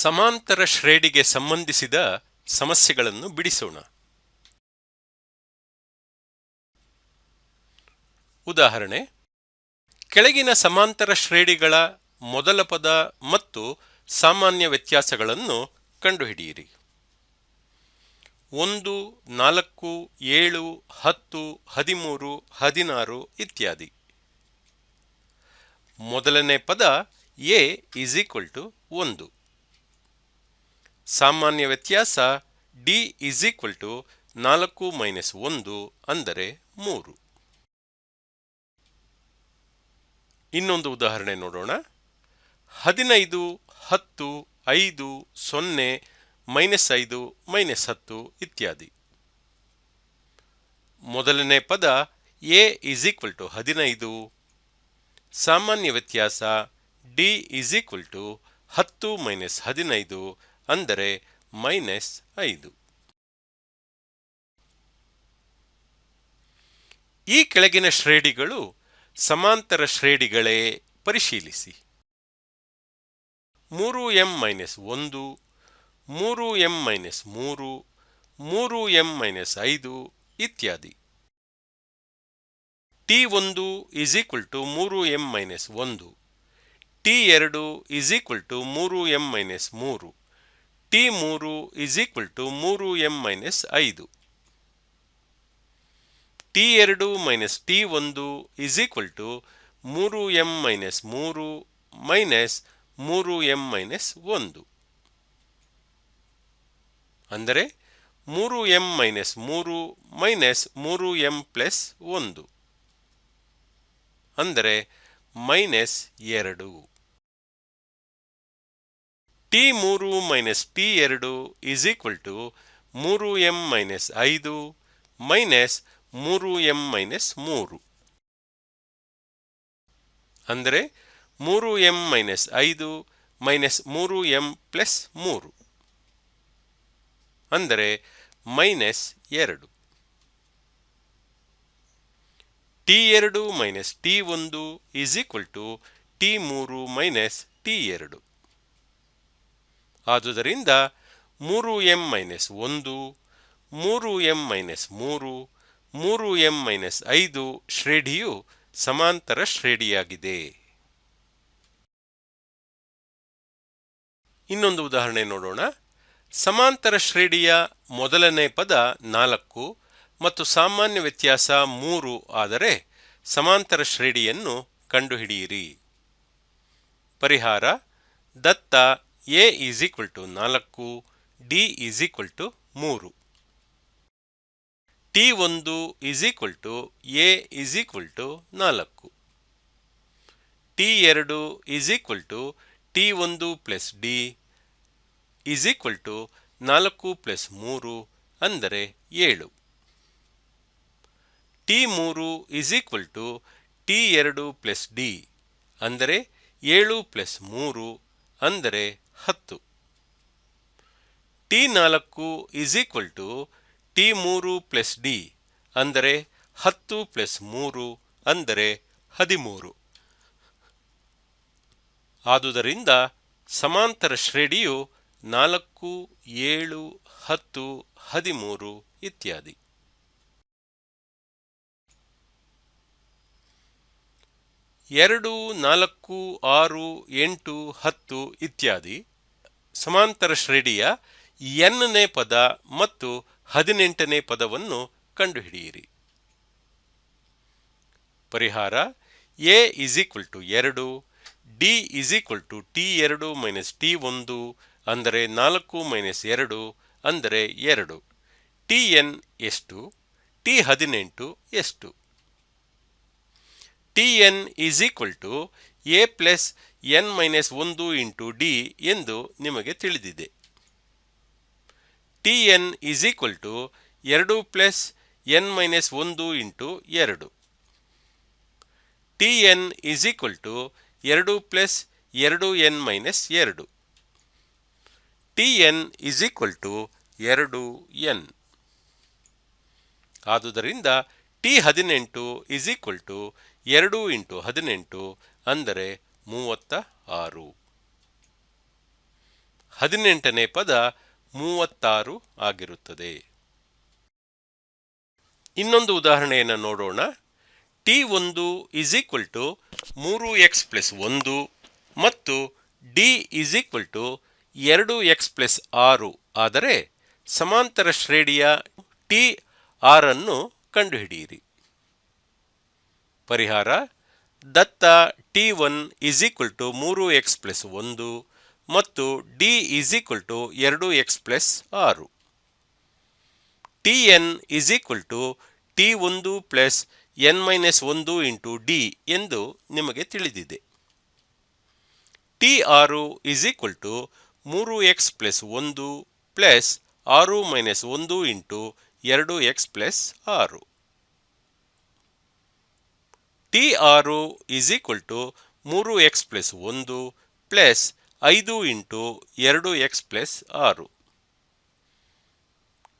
ಸಮಾಂತರ ಶ್ರೇಣಿಗೆ ಸಂಬಂಧಿಸಿದ ಸಮಸ್ಯೆಗಳನ್ನು ಬಿಡಿಸೋಣ. ಉದಾಹರಣೆ: ಕೆಳಗಿನ ಸಮಾಂತರ ಶ್ರೇಣಿಗಳ ಮೊದಲ ಪದ ಮತ್ತು ಸಾಮಾನ್ಯ ವ್ಯತ್ಯಾಸಗಳನ್ನು ಕಂಡುಹಿಡಿಯಿರಿ. 1, 4, 7, 10, 13, 16 ಇತ್ಯಾದಿ. ಮೊದಲನೇ ಪದ a = 1. ಸಾಮಾನ್ಯ ವ್ಯತ್ಯಾಸ d = 4 - 1 ಅಂದರೆ 3. ಇನ್ನೊಂದು ಉದಾಹರಣೆ ನೋಡೋಣ. 15, 10, 5, 0, -5, -10 ಇತ್ಯಾದಿ. ಮೊದಲನೇ ಪದ a = 15. ಸಾಮಾನ್ಯ ವ್ಯತ್ಯಾಸ d = 10 - 15 ಅಂದರೆ -5. ಈ ಕೆಳಗಿನ ಶ್ರೇಣಿಗಳು ಸಮಾಂತರ ಶ್ರೇಣಿಗಳೇ? ಪರಿಶೀಲಿಸಿ. 3m - 1, 3m - 3, 3m - 5 ಇತ್ಯಾದಿ. t1 = 3m - 1, t2 = 3m - 3, t3 = 3m - 5. t2 - t1 = 3m - 3 -3m - 1 ಅಂದರೆ 3m - 3 -3m + 1 ಅಂದರೆ -2. t3 - t2 = 3m - 5 -3m - 3 ಅಂದರೆ 3m - 5 -3m + 3 ಅಂದರೆ -2. t2 - t1 = t3 - t2. ಆದುದರಿಂದ 3m - 1, 3m - 3, 3m - 5 ಶ್ರೇಣಿಯು ಸಮಾಂತರ ಶ್ರೇಣಿಯಾಗಿದೆ. ಇನ್ನೊಂದು ಉದಾಹರಣೆ ನೋಡೋಣ. ಸಮಾಂತರ ಶ್ರೇಣಿಯ ಮೊದಲನೇ ಪದ 4 ಮತ್ತು ಸಾಮಾನ್ಯ ವ್ಯತ್ಯಾಸ 3 ಆದರೆ ಸಮಾಂತರ ಶ್ರೇಣಿಯನ್ನು ಕಂಡುಹಿಡಿಯಿರಿ. ಪರಿಹಾರ: ದತ್ತ a = 4, d = 3. t1 = a = 4, t2 = t1 + d = 4 + 3 ಅಂದರೆ 7. t3 = t2 + d ಅಂದರೆ 7 + 3 ಅಂದರೆ 10. t4 = t3 + d ಅಂದರೆ 10 + 3 ಅಂದರೆ 13. ಆದುದರಿಂದ ಸಮಾಂತರ ಶ್ರೇಣಿಯು 4, 7, 10, 13 ಇತ್ಯಾದಿ. 2, 4, 6, 8, 10 ಇತ್ಯಾದಿ ಸಮಾಂತರ ಶ್ರೇಣಿಯ n-ನೇ ಪದ ಮತ್ತು 18ನೇ ಪದವನ್ನು ಕಂಡುಹಿಡಿಯಿರಿ. ಪರಿಹಾರ: a = 2, d = t2 - t1 ಅಂದರೆ 4 - 2 ಅಂದರೆ 2. tn ಎಷ್ಟು? t18 ಎಷ್ಟು? tn = a + n - 1 × d ಎಂದು ನಿಮಗೆ ತಿಳಿದಿದೆ. tn = 2 + n - 1 × 2. tn = 2 + 2n - 2. tn = 2n. ಆದುದರಿಂದ t18 = 2 × 18 ಅಂದರೆ 36. 18ನೇ ಪದ 36 ಆಗಿರುತ್ತದೆ. ಇನ್ನೊಂದು ಉದಾಹರಣೆಯನ್ನು ನೋಡೋಣ. t1 is equal to 3x plus 1 ಮತ್ತು d is equal to 2x plus 6 ಆದರೆ ಸಮಾಂತರ ಶ್ರೇಣಿಯ ಟಿ ಅನ್ನು ಕಂಡುಹಿಡಿಯಿರಿ. ಪರಿಹಾರ: ದತ್ತ t1 is equal to 3x plus 1 ಮತ್ತು d is equal to 2x plus 6. tn is equal to t1 plus n-1 into d ಎಂದು ನಿಮಗೆ ತಿಳಿದಿದೆ. t6 is equal to 3x plus 1 plus 6 minus 1 into 2x plus 6. t6 is equal to 3x plus 1 plus 5 into 2x plus 6.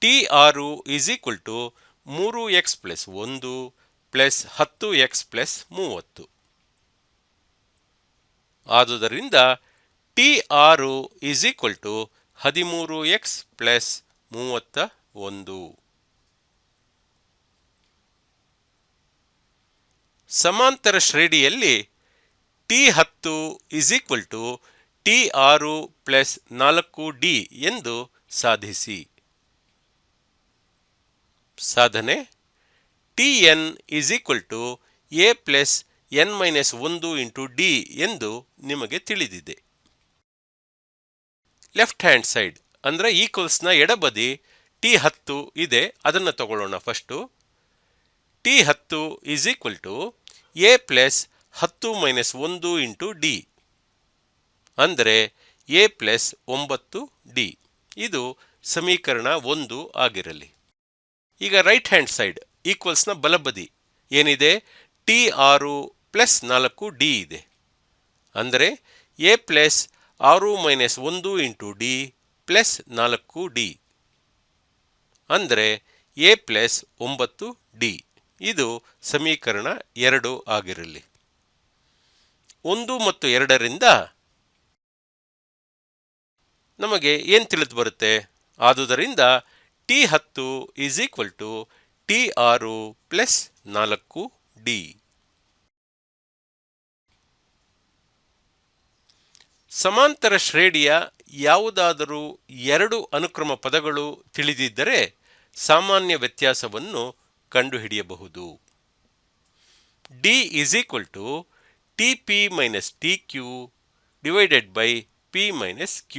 t6 is equal to 3x plus 1 plus 10x plus 30. ಆದುದರಿಂದ t6 is equal to 13x plus 31. ಸಮಾಂತರ ಶ್ರೇಣಿಯಲ್ಲಿ t10 is equal to t6 plus 4d ಎಂದು ಸಾಧಿಸಿ. ಸಾಧನೆ: tn is equal to a plus n-1 into d ಎಂದು ನಿಮಗೆ ತಿಳಿದಿದೆ. Left hand side ಅಂದರೆ ಈಕ್ವಲ್ಸ್ನ ಎಡಬದಿ t10 ಇದೆ, ಅದನ್ನು ತಗೊಳ್ಳೋಣ. First t10 is equal to a plus 10 minus 1 into d ಅಂದರೆ a plus 9d. ಇದು ಸಮೀಕರಣ 1 ಆಗಿರಲಿ. ಈಗ ರೈಟ್ ಹ್ಯಾಂಡ್ ಸೈಡ್ ಈಕ್ವಲ್ಸ್ನ ಬಲಬದಿ ಏನಿದೆ, t6 ಪ್ಲಸ್ 4d ಇದೆ. ಅಂದರೆ a plus 6 minus 1 into d plus 4d ಅಂದರೆ a ಪ್ಲಸ್ 9d. ಇದು ಸಮೀಕರಣ 2 ಆಗಿರಲಿ. 1 ಮತ್ತು 2ರಿಂದ ನಮಗೆ ಏನು ತಿಳಿದು ಬರುತ್ತೆ? ಆದುದರಿಂದ t10 is equal to t6 plus 4d. ಸಮಾಂತರ ಶ್ರೇಣಿಯ ಯಾವುದಾದರೂ 2 ಅನುಕ್ರಮ ಪದಗಳು ತಿಳಿದಿದ್ದರೆ ಸಾಮಾನ್ಯ ವ್ಯತ್ಯಾಸವನ್ನು ಕಂಡುಹಿಡಿಯಬಹುದು. d is equal to tp minus tq divided by p minus q.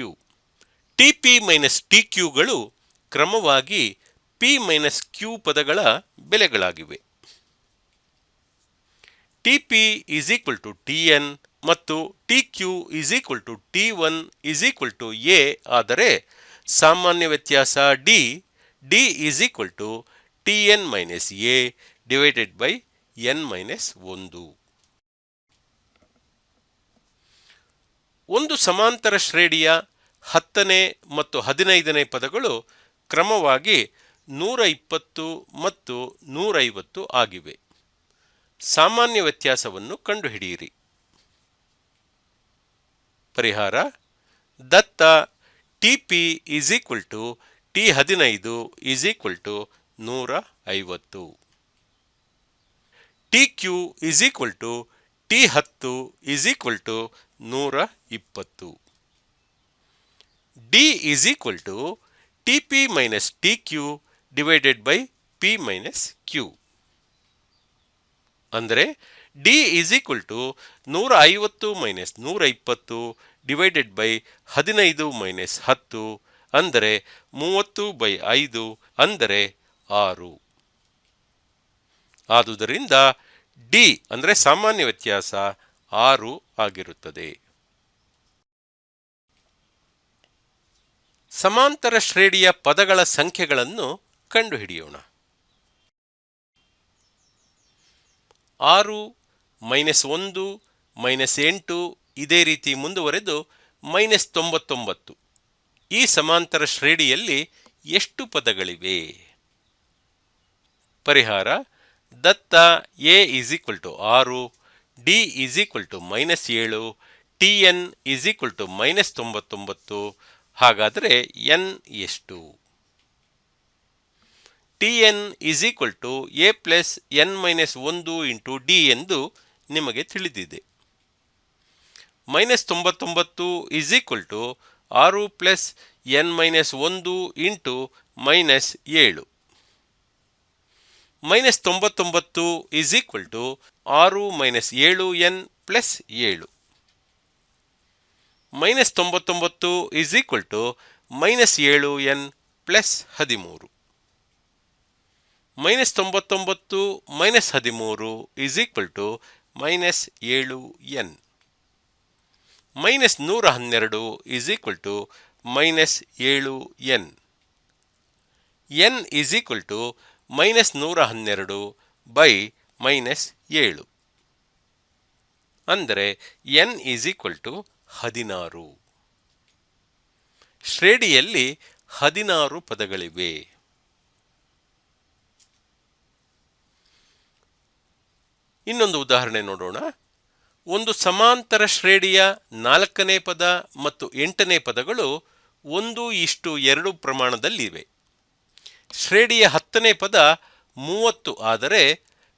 tp minus tqಗಳು ಕ್ರಮವಾಗಿ p minus q ಪದಗಳ ಬೆಲೆಗಳಾಗಿವೆ. tp is equal to tn ಮತ್ತು tq is equal to t1 is equal to a ಆದರೆ ಸಾಮಾನ್ಯ ವ್ಯತ್ಯಾಸ d is equal to tn minus a divided by n minus 1. ಒಂದು ಸಮಾಂತರ ಶ್ರೇಣಿಯ 10ನೇ ಮತ್ತು 15ನೇ ಪದಗಳು ಕ್ರಮವಾಗಿ 120 ಮತ್ತು 150 ಆಗಿವೆ. ಸಾಮಾನ್ಯ ವ್ಯತ್ಯಾಸವನ್ನು ಕಂಡುಹಿಡಿಯಿರಿ. ಪರಿಹಾರ: ದತ್ತ tp is equal to t15 is equal to 150. tq is equal to t10 is equal to 120. d is equal to tp minus tq divided by p minus q ಅಂದರೆ d is equal to 150 minus 120 divided by 15 minus 10 ಅಂದರೆ 30/5 ಅಂದರೆ 6. ಆದುದರಿಂದ d ಅಂದರೆ ಸಾಮಾನ್ಯ ವ್ಯತ್ಯಾಸ 6 ಆಗಿರುತ್ತದೆ. ಸಮಾಂತರ ಶ್ರೇಣಿಯ ಪದಗಳ ಸಂಖ್ಯೆಗಳನ್ನು ಕಂಡುಹಿಡಿಯೋಣ. 6 -1 -8 ಇದೇ ರೀತಿ ಮುಂದುವರೆದು -99. ಈ ಸಮಾಂತರ ಶ್ರೇಣಿಯಲ್ಲಿ ಎಷ್ಟು ಪದಗಳಿವೆ? ಪರಿಹಾರ: ದತ್ತ a is equal to 6, d is equal to -7, tn is equal to -99, ಹಾಗಾದರೆ ಎನ್ ಎಷ್ಟು? T N is equal to A plus N minus 1 into D ಎಂದು ನಿಮಗೆ ತಿಳಿದಿದೆ. -99 is equal to 6 plus N minus 1 into -7. -99 is equal to 6 minus 7n plus 7. -99 is equal to -7n plus 13. -99 minus 13 is equal to -7n. -112 is equal to -7n. n is equal to -112 by -7. ಅಂದರೆ n is equal to 16. ಶ್ರೇಣಿಯಲ್ಲಿ 16 ಪದಗಳಿವೆ. ಇನ್ನೊಂದು ಉದಾಹರಣೆ ನೋಡೋಣ. ಒಂದು ಸಮಾಂತರ ಶ್ರೇಣಿಯ 4ನೇ ಪದ ಮತ್ತು 8ನೇ ಪದಗಳು 1:2 ಪ್ರಮಾಣದಲ್ಲಿವೆ. ಶ್ರೇಣಿಯ 10ನೇ ಪದ 30 ಆದರೆ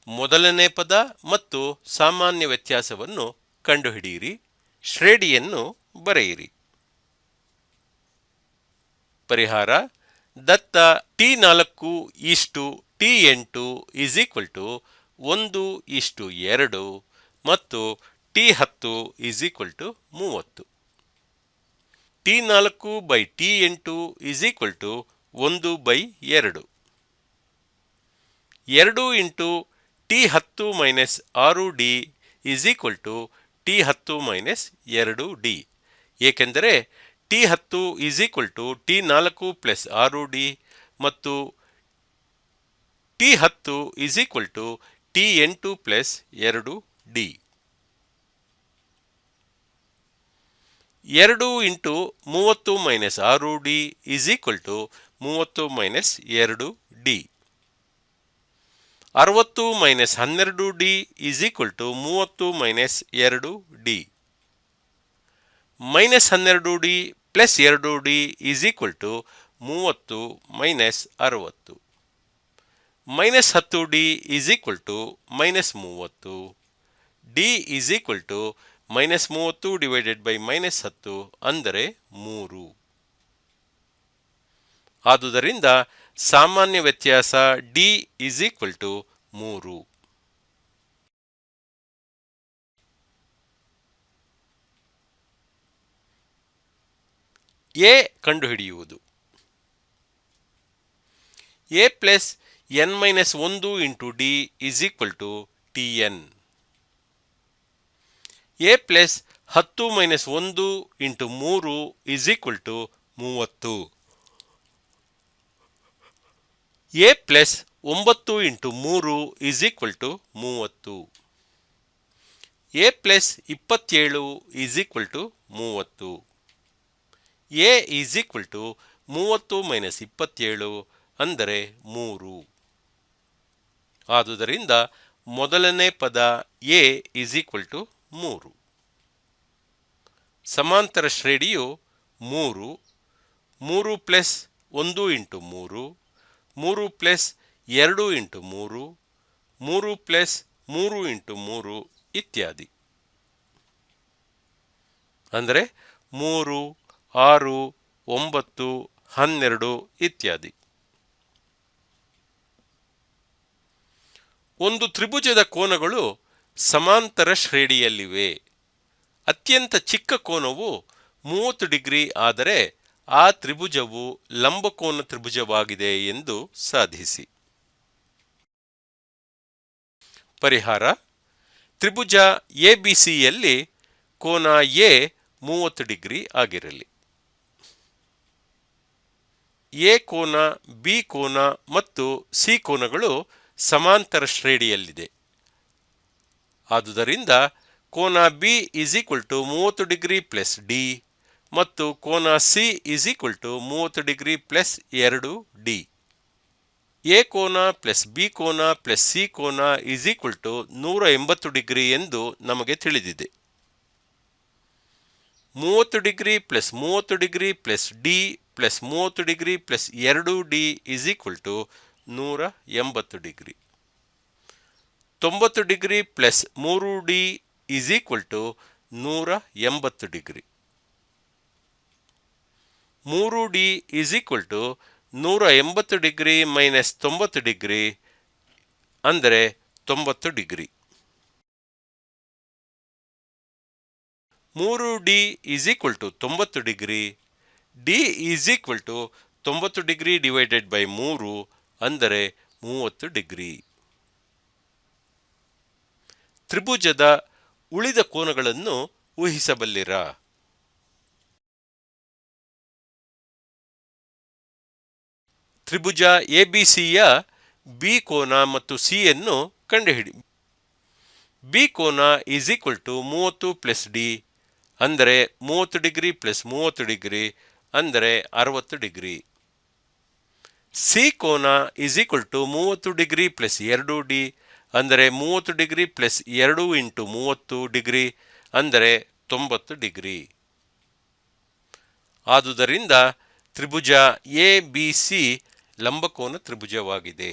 ಮೊದಲನೇ ಪದ ಮತ್ತು ಸಾಮಾನ್ಯ ವ್ಯತ್ಯಾಸವನ್ನು ಕಂಡುಹಿಡಿಯಿರಿ. ಶ್ರೇಣಿಯನ್ನು ಬರೆಯಿರಿ. ಪರಿಹಾರ: ದತ್ತ T4 T8 is equal to 1:2 ಮತ್ತು T10 is equal to 30. T4/T8 is equal to 1/2. 2 into T10 minus 6D is equal to T10 - 2D, ಏಕೆಂದರೆ T10 is equal to T4 plus 6D ಮತ್ತು T10 is equal to T8 plus 2D. 2 into 30 minus 6D is equal to 30 minus 2D. 60 minus 12D is equal to 30 minus 2D. Minus 12D plus 2D is equal to 30 minus 60. Minus 10D is equal to minus 30. D is equal to minus 30 divided by minus 10 ಅಂದರೆ 3. ಆದುದರಿಂದ ಸಾಮಾನ್ಯ ವ್ಯತ್ಯಾಸ D is equal to 3. A ಕಂಡುಹಿಡಿಯುವುದು. A plus N minus 1 into D is equal to Tn. A plus 10 minus 1 into 3 is equal to 30. A plus 9 into 3 is equal to 30. A plus 27 is equal to 30. A is equal to 30 minus 27 ಅಂದರೆ 3. ಆದುದರಿಂದ ಮೊದಲನೇ ಪದ A is equal to 3. ಸಮಾಂತರ ಶ್ರೇಣಿಯು 3, 3 plus 1 into 3, 3 plus 2 into 3, 3 plus 3 into 3 ಇತ್ಯಾದಿ. ಅಂದರೆ 3, 6, 9, 12 ಇತ್ಯಾದಿ. ಒಂದು ತ್ರಿಭುಜದ ಕೋನಗಳು ಸಮಾಂತರ ಶ್ರೇಣಿಯಲ್ಲಿವೆ. ಅತ್ಯಂತ ಚಿಕ್ಕ ಕೋನವು 30 ಡಿಗ್ರಿ ಆದರೆ ಆ ತ್ರಿಭುಜವು ಲಂಬಕೋನ ತ್ರಿಭುಜವಾಗಿದೆ ಎಂದು ಸಾಧಿಸಿ. ಪರಿಹಾರ: ತ್ರಿಭುಜ ಎಬಿಸಿಯಲ್ಲಿ ಕೋನ ಎ 30 ಡಿಗ್ರಿ ಆಗಿರಲಿ. ಎ ಕೋನ, ಬಿ ಕೋನ ಮತ್ತು ಸಿ ಕೋನಗಳು ಸಮಾಂತರ ಶ್ರೇಣಿಯಲ್ಲಿದೆ. ಆದುದರಿಂದ ಕೋನ B is equal to 30 degree plus D ಮತ್ತು ಕೋನ C is equal to 30 degree plus 2D. A ಕೋನ ಪ್ಲಸ್ ಬಿ ಕೋನ ಪ್ಲಸ್ ಸಿ ಕೋನ ಇಸ್ ಈಕ್ವಲ್ ಟು 180 ಡಿಗ್ರಿ ಎಂದು ನಮಗೆ ತಿಳಿದಿದೆ. 30 degree plus 30 degree plus D plus 30 degree plus 2 D is equal to 180 degree. 90 degree plus 3 D is equal to 180 degree. 3 D is equal to 180 degree minus 90 degree ಅಂದರೆ 90 degree. 3 D is equal to 90 degree. D is equal to 90 degree divided by 3 ಅಂದರೆ 30 degree. ತ್ರಿಭುಜದ ಉಳಿದ ಕೋನಗಳನ್ನು ಊಹಿಸಬಲ್ಲಿರಾ? ತ್ರಿಭುಜ ಎಬಿಸಿಯ B ಕೋನ ಮತ್ತು ಸಿ ಯನ್ನು ಕಂಡುಹಿಡಿ. ಬಿ ಕೋನ is equal to 30 plus D ಅಂದರೆ 30 ಡಿಗ್ರಿ ಪ್ಲಸ್ 30 ಡಿಗ್ರಿ ಅಂದರೆ 60 ಡಿಗ್ರಿ. ಸಿ ಕೋನ is equal to 30 degree plus 2 D ಅಂದರೆ 30 ಡಿಗ್ರಿ ಪ್ಲಸ್ 2 ಇಂಟು 30 ಡಿಗ್ರಿ ಅಂದರೆ 90 ಡಿಗ್ರಿ. ಆದುದರಿಂದ ತ್ರಿಭುಜ ಎ ಬಿ ಸಿ ಲಂಬಕೋನ ತ್ರಿಭುಜವಾಗಿದೆ.